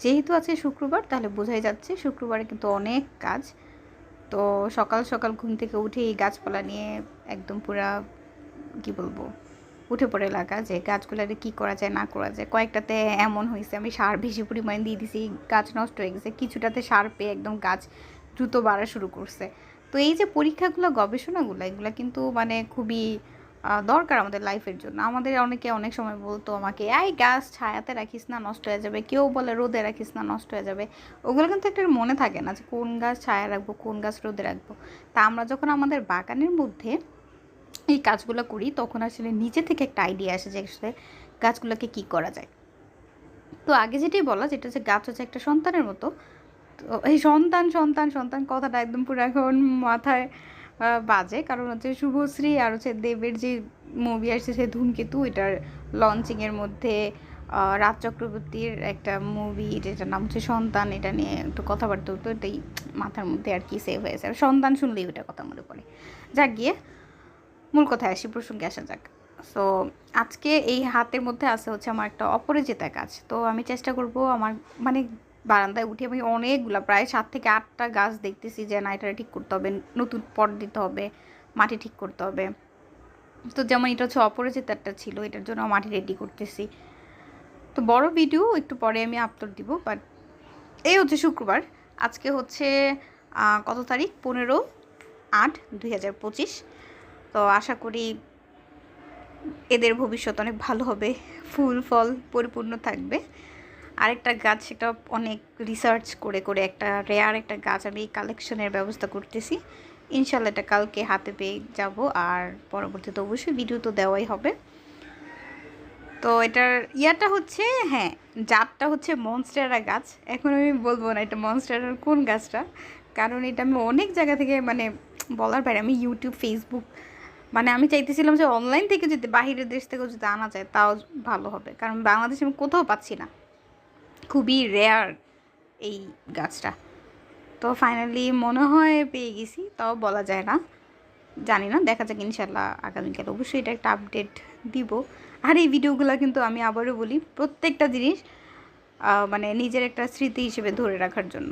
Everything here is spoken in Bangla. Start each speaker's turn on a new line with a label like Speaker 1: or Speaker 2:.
Speaker 1: যেহেতু আছে শুক্রবার তাহলে বোঝাই যাচ্ছে শুক্রবারে কিন্তু অনেক কাজ। তো সকাল সকাল ঘুম থেকে উঠে এই গাছপালা নিয়ে একদম পুরা কি বলবো উঠে পড়ে লাগা যে গাছগুলোতে কী করা যায় না করা যায়। কয়েকটাতে এমন হয়েছে আমি সার বেশি পরিমাণে দিয়ে দিছি, গাছ নষ্ট হয়ে গেছে, কিছুটাতে সার পেয়ে একদম গাছ দ্রুত বাড়া শুরু করছে। তো এই যে পরীক্ষাগুলো গবেষণাগুলো এগুলো কিন্তু মানে খুবই দরকার আমাদের লাইফের জন্য। আমাদের অনেকে অনেক সময় বলতো আমাকে, এই গাছ ছায়াতে রাখিস না নষ্ট হয়ে যাবে, কেউ বলে রোদে রাখিস না নষ্ট হয়ে যাবে। ওগুলো কিন্তু একটা মনে থাকে না যে কোন গাছ ছায়া রাখবো কোন গাছ রোদে রাখবো। তা আমরা যখন আমাদের বাগানের মধ্যে এই কাজগুলো করি তখন আসলে নিচে থেকে একটা আইডিয়া আসে যে আসলে গাছগুলোকে কী করা যায়। তো আগে যেটাই বলা যেটা হচ্ছে গাছ হচ্ছে একটা সন্তানের মতো। তো এই সন্তান সন্তান সন্তান কথাটা একদম পুরো এখন মাথায় বাজে, কারণ হচ্ছে শুভশ্রী আর হচ্ছে দেবের যে মুভি আসছে সে ধূমকেতু, এটার লঞ্চিংয়ের মধ্যে রাজ চক্রবর্তীর একটা মুভি যেটার নাম হচ্ছে সন্তান, এটা নিয়ে একটু কথাবার্তা হতো, এটাই মাথার মধ্যে আর কি সেভ হয়েছে। আর সন্তান শুনলেই ওটা কথা মনে পড়ে। যাক গিয়ে মূল কথায় আসি, প্রসঙ্গে আসা যাক। সো আজকে এই হাতের মধ্যে আছে হচ্ছে আমার একটা অপরাজিতা গাছ। তো আমি চেষ্টা করব আমার মানে বারান্দায় উঠে আমি অনেকগুলা প্রায় 7 থেকে 8টা গাছ দেখতেছি যে না এটা ঠিক করতে হবে, নতুন পট দিতে হবে, মাটি ঠিক করতে হবে। তো যেমন এটা হচ্ছে অপরাজিতাটা ছিল, এটার জন্য মাটি রেডি করতেছি। তো বড় ভিডিও একটু পরে আমি আপলোড দিব, বাট এই হচ্ছে শুক্রবার। আজকে হচ্ছে কত তারিখ, 15/8/2025। তো আশা করি এদের ভবিষ্যৎ অনেক ভালো হবে, ফুল ফল পরিপূর্ণ থাকবে। আরেকটা গাছ সেটা অনেক রিসার্চ করে করে একটা রেয়ার একটা গাছ আমি কালেকশনের ব্যবস্থা করতেছি। ইনশাল্লাহ এটা কালকে হাতে পেয়ে যাব, আর পরবর্তীতে অবশ্যই ভিডিও তো দেওয়াই হবে। তো এটার ইয়াটা হচ্ছে, হ্যাঁ, জাতটা হচ্ছে মনস্টেরা গাছ। এখন আমি বলবো না এটা মনস্টেরার কোন গাছটা, কারণ এটা আমি অনেক জায়গা থেকে মানে বলার বাইরে, আমি ইউটিউব ফেসবুক মানে আমি চাইতেছিলাম যে অনলাইন থেকে যদি বাহিরের দেশ থেকেও যদি আনা যায় তাও ভালো হবে, কারণ বাংলাদেশে আমি কোথাও পাচ্ছি না, খুবই রেয়ার এই গাছটা। তো ফাইনালি মনে হয় পেয়ে গেছি, তাও বলা যায় না, জানি না, দেখা যাক ইনশাল্লাহ আগামীকাল অবশ্যই এটা একটা আপডেট দিব। আর এই ভিডিওগুলো কিন্তু আমি আবারও বলি প্রত্যেকটা জিনিস মানে নিজের একটা স্মৃতি হিসেবে ধরে রাখার জন্য।